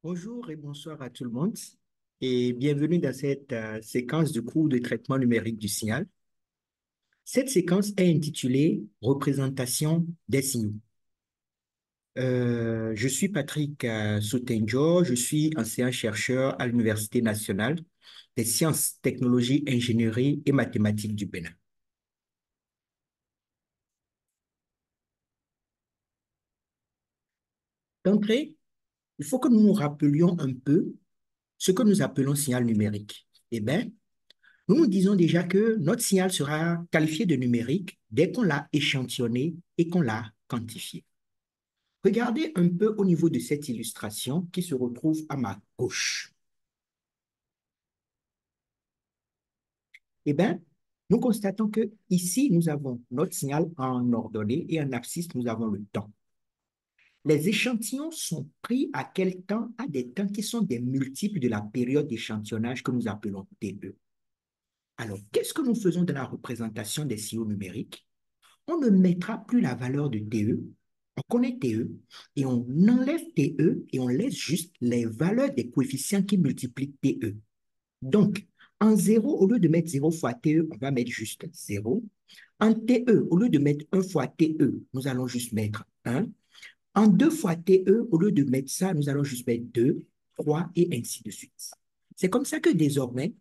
Bonjour et bonsoir à tout le monde et bienvenue dans cette séquence de cours de traitement numérique du signal. Cette séquence est intitulée Représentation des signaux. Je suis Patrick Sotenjo, je suis enseignant-chercheur à l'Université nationale des sciences, technologies, ingénierie et mathématiques du Bénin. D'entrée, il faut que nous nous rappelions un peu ce que nous appelons signal numérique. Eh bien, nous nous disons déjà que notre signal sera qualifié de numérique dès qu'on l'a échantillonné et qu'on l'a quantifié. Regardez un peu au niveau de cette illustration qui se retrouve à ma gauche. Eh bien, nous constatons que ici, nous avons notre signal en ordonnée et en abscisse, nous avons le temps. Les échantillons sont pris à quel temps? À des temps qui sont des multiples de la période d'échantillonnage que nous appelons TE. Alors, qu'est-ce que nous faisons dans la représentation des signaux numériques? On ne mettra plus la valeur de TE, on connaît TE, et on enlève TE et on laisse juste les valeurs des coefficients qui multiplient TE. Donc, en 0, au lieu de mettre 0 fois TE, on va mettre juste 0. En TE, au lieu de mettre 1 fois TE, nous allons juste mettre 1. En 2 fois TE, au lieu de mettre ça, nous allons juste mettre 2, 3 et ainsi de suite. C'est comme ça que désormais,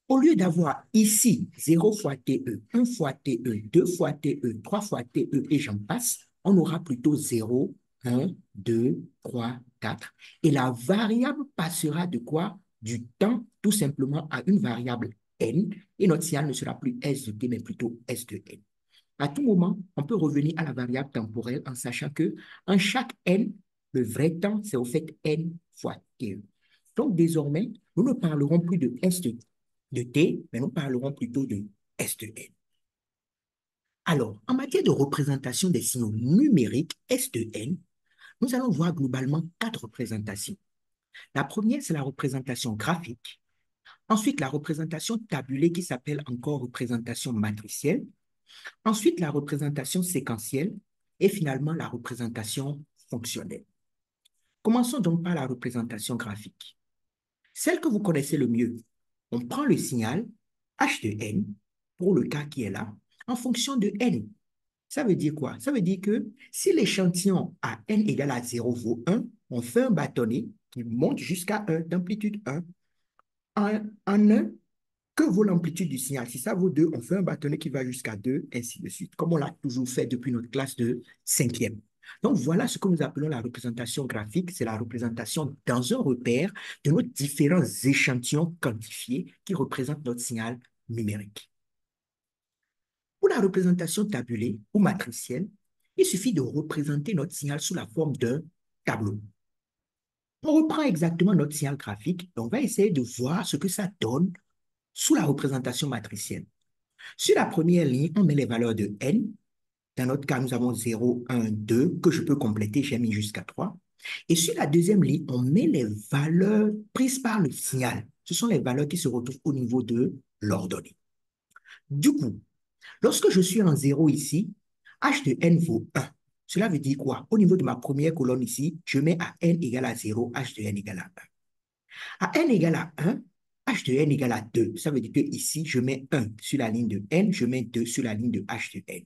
au lieu d'avoir ici 0 fois TE, 1 fois TE, 2 fois TE, 3 fois TE et j'en passe, on aura plutôt 0, 1, 2, 3, 4. Et la variable passera de quoi? Du temps tout simplement à une variable n et notre signal ne sera plus S de t mais plutôt S de n. À tout moment, on peut revenir à la variable temporelle en sachant que en chaque n, le vrai temps, c'est au fait n fois t. Donc désormais, nous ne parlerons plus de S de t, mais nous parlerons plutôt de S de n. Alors, en matière de représentation des signaux numériques S de n, nous allons voir globalement quatre représentations. La première, c'est la représentation graphique. Ensuite, la représentation tabulée qui s'appelle encore représentation matricielle. Ensuite, la représentation séquentielle et finalement la représentation fonctionnelle. Commençons donc par la représentation graphique. Celle que vous connaissez le mieux. On prend le signal h de n pour le cas qui est là en fonction de n. Ça veut dire quoi? Ça veut dire que si l'échantillon à n égale à 0 vaut 1, on fait un bâtonnet qui monte jusqu'à 1 d'amplitude 1. En 1, que vaut l'amplitude du signal? Si ça vaut 2, on fait un bâtonnet qui va jusqu'à 2, ainsi de suite, comme on l'a toujours fait depuis notre classe de cinquième. Donc, voilà ce que nous appelons la représentation graphique. C'est la représentation dans un repère de nos différents échantillons quantifiés qui représentent notre signal numérique. Pour la représentation tabulée ou matricielle, il suffit de représenter notre signal sous la forme d'un tableau. On reprend exactement notre signal graphique et on va essayer de voir ce que ça donne sous la représentation matricielle. Sur la première ligne, on met les valeurs de n. Dans notre cas, nous avons 0, 1, 2, que je peux compléter, j'ai mis jusqu'à 3. Et sur la deuxième ligne, on met les valeurs prises par le signal. Ce sont les valeurs qui se retrouvent au niveau de l'ordonnée. Du coup, lorsque je suis en 0 ici, h de n vaut 1. Cela veut dire quoi? Au niveau de ma première colonne ici, je mets à n égale à 0, h de n égale à 1. À n égale à 1, h de n égale à 2. Ça veut dire que ici, je mets 1 sur la ligne de n, je mets 2 sur la ligne de h de n.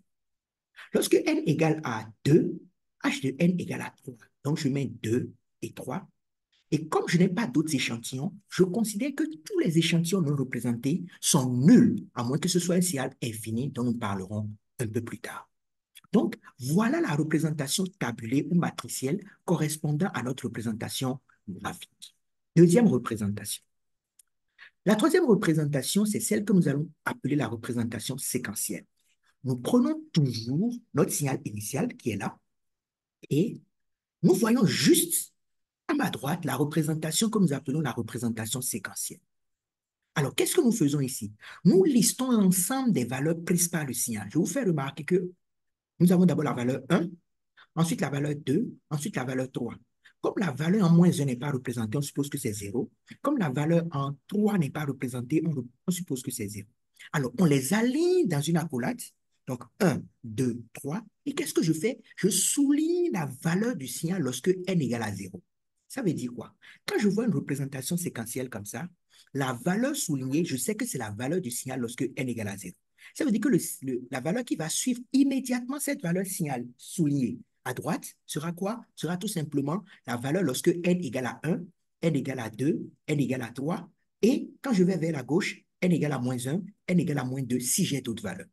Lorsque n égale à 2, h de n égale à 3. Donc, je mets 2 et 3. Et comme je n'ai pas d'autres échantillons, je considère que tous les échantillons non représentés sont nuls, à moins que ce soit un signal infini dont nous parlerons un peu plus tard. Donc, voilà la représentation tabulée ou matricielle correspondant à notre représentation graphique. Deuxième représentation. La troisième représentation, c'est celle que nous allons appeler la représentation séquentielle. Nous prenons toujours notre signal initial qui est là et nous voyons juste à ma droite la représentation que nous appelons la représentation séquentielle. Alors, qu'est-ce que nous faisons ici? Nous listons l'ensemble des valeurs prises par le signal. Je vous fais remarquer que nous avons d'abord la valeur 1, ensuite la valeur 2, ensuite la valeur 3. Comme la valeur en moins 1 n'est pas représentée, on suppose que c'est 0. Comme la valeur en 3 n'est pas représentée, on suppose que c'est 0. Alors, on les aligne dans une accolade. Donc, 1, 2, 3. Et qu'est-ce que je fais? Je souligne la valeur du signal lorsque n égale à 0. Ça veut dire quoi? Quand je vois une représentation séquentielle comme ça, la valeur soulignée, je sais que c'est la valeur du signal lorsque n égale à 0. Ça veut dire que la valeur qui va suivre immédiatement cette valeur signal soulignée à droite sera quoi? Sera tout simplement la valeur lorsque n égale à 1, n égale à 2, n égale à 3. Et quand je vais vers la gauche, n égale à moins 1, n égale à moins 2 si j'ai d'autres valeurs.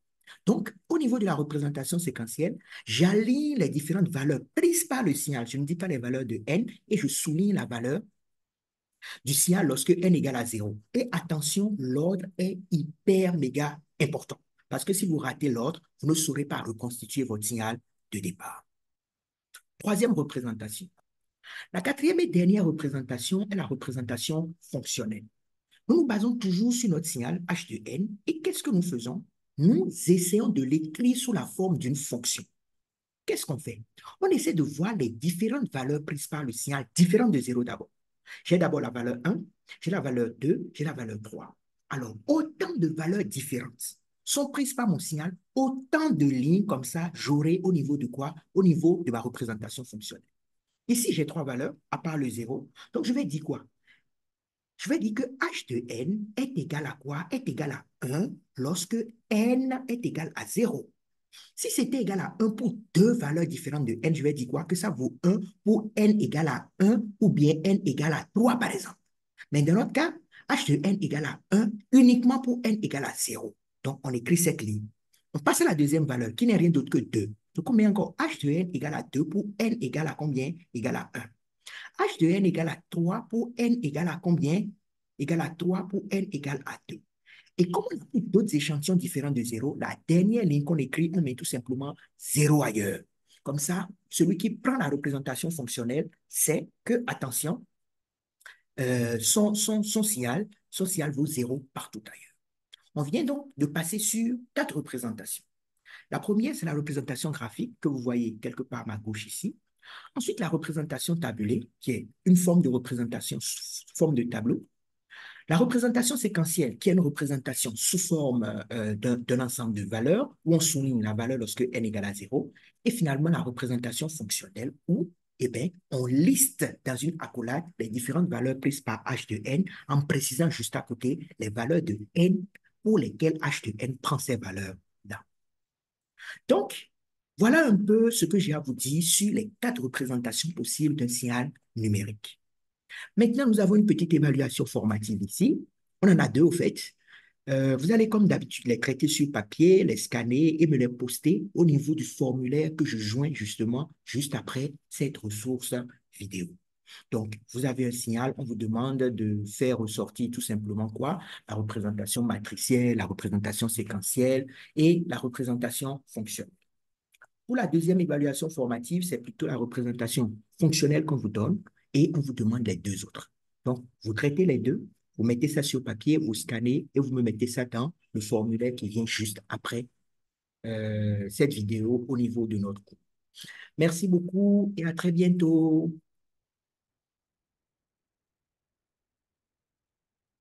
Donc, au niveau de la représentation séquentielle, j'aligne les différentes valeurs prises par le signal. Je ne dis pas les valeurs de n et je souligne la valeur du signal lorsque n égale à 0. Et attention, l'ordre est hyper méga important. Parce que si vous ratez l'ordre, vous ne saurez pas reconstituer votre signal de départ. Troisième représentation. La quatrième et dernière représentation est la représentation fonctionnelle. Nous nous basons toujours sur notre signal h de n et qu'est-ce que nous faisons? Nous essayons de l'écrire sous la forme d'une fonction. Qu'est-ce qu'on fait? On essaie de voir les différentes valeurs prises par le signal, différentes de 0 d'abord. J'ai d'abord la valeur 1, j'ai la valeur 2, j'ai la valeur 3. Alors, autant de valeurs différentes sont prises par mon signal, autant de lignes comme ça, j'aurai au niveau de quoi? Au niveau de ma représentation fonctionnelle. Ici, j'ai trois valeurs, à part le 0. Donc, je vais dire quoi? Je vais dire que h de n est égal à quoi? Est égal à 1 lorsque n est égal à 0. Si c'était égal à 1 pour deux valeurs différentes de n, je vais dire quoi? Que ça vaut 1 pour n égale à 1 ou bien n égale à 3, par exemple. Mais dans notre cas, h de n égale à 1 uniquement pour n égale à 0. Donc, on écrit cette ligne. On passe à la deuxième valeur, qui n'est rien d'autre que 2. Donc, combien encore? H de n égale à 2 pour n égale à combien? Égale à 1. H de n égale à 3 pour n égale à combien? Égale à 3 pour n égale à 2. Et comme on a pris d'autres échantillons différents de 0, la dernière ligne qu'on écrit, on met tout simplement 0 ailleurs. Comme ça, celui qui prend la représentation fonctionnelle sait que, attention, son signal vaut 0 partout ailleurs. On vient donc de passer sur quatre représentations. La première, c'est la représentation graphique que vous voyez quelque part à ma gauche ici. Ensuite, la représentation tabulée, qui est une forme de représentation sous forme de tableau. La représentation séquentielle, qui est une représentation sous forme d'un ensemble de valeurs, où on souligne la valeur lorsque n égale à 0. Et finalement, la représentation fonctionnelle, où eh bien, on liste dans une accolade les différentes valeurs prises par h de n, en précisant juste à côté les valeurs de n pour lesquelles h de n prend ces valeurs-là. Donc, voilà un peu ce que j'ai à vous dire sur les quatre représentations possibles d'un signal numérique. Maintenant, nous avons une petite évaluation formative ici. On en a deux au fait. Vous allez comme d'habitude les traiter sur papier, les scanner et me les poster au niveau du formulaire que je joins justement juste après cette ressource vidéo. Donc, vous avez un signal, on vous demande de faire ressortir tout simplement quoi? La représentation matricielle, la représentation séquentielle et la représentation fonctionnelle. Pour la deuxième évaluation formative, c'est plutôt la représentation fonctionnelle qu'on vous donne et on vous demande les deux autres. Donc, vous traitez les deux, vous mettez ça sur papier, vous scannez et vous me mettez ça dans le formulaire qui vient juste après cette vidéo au niveau de notre cours. Merci beaucoup et à très bientôt.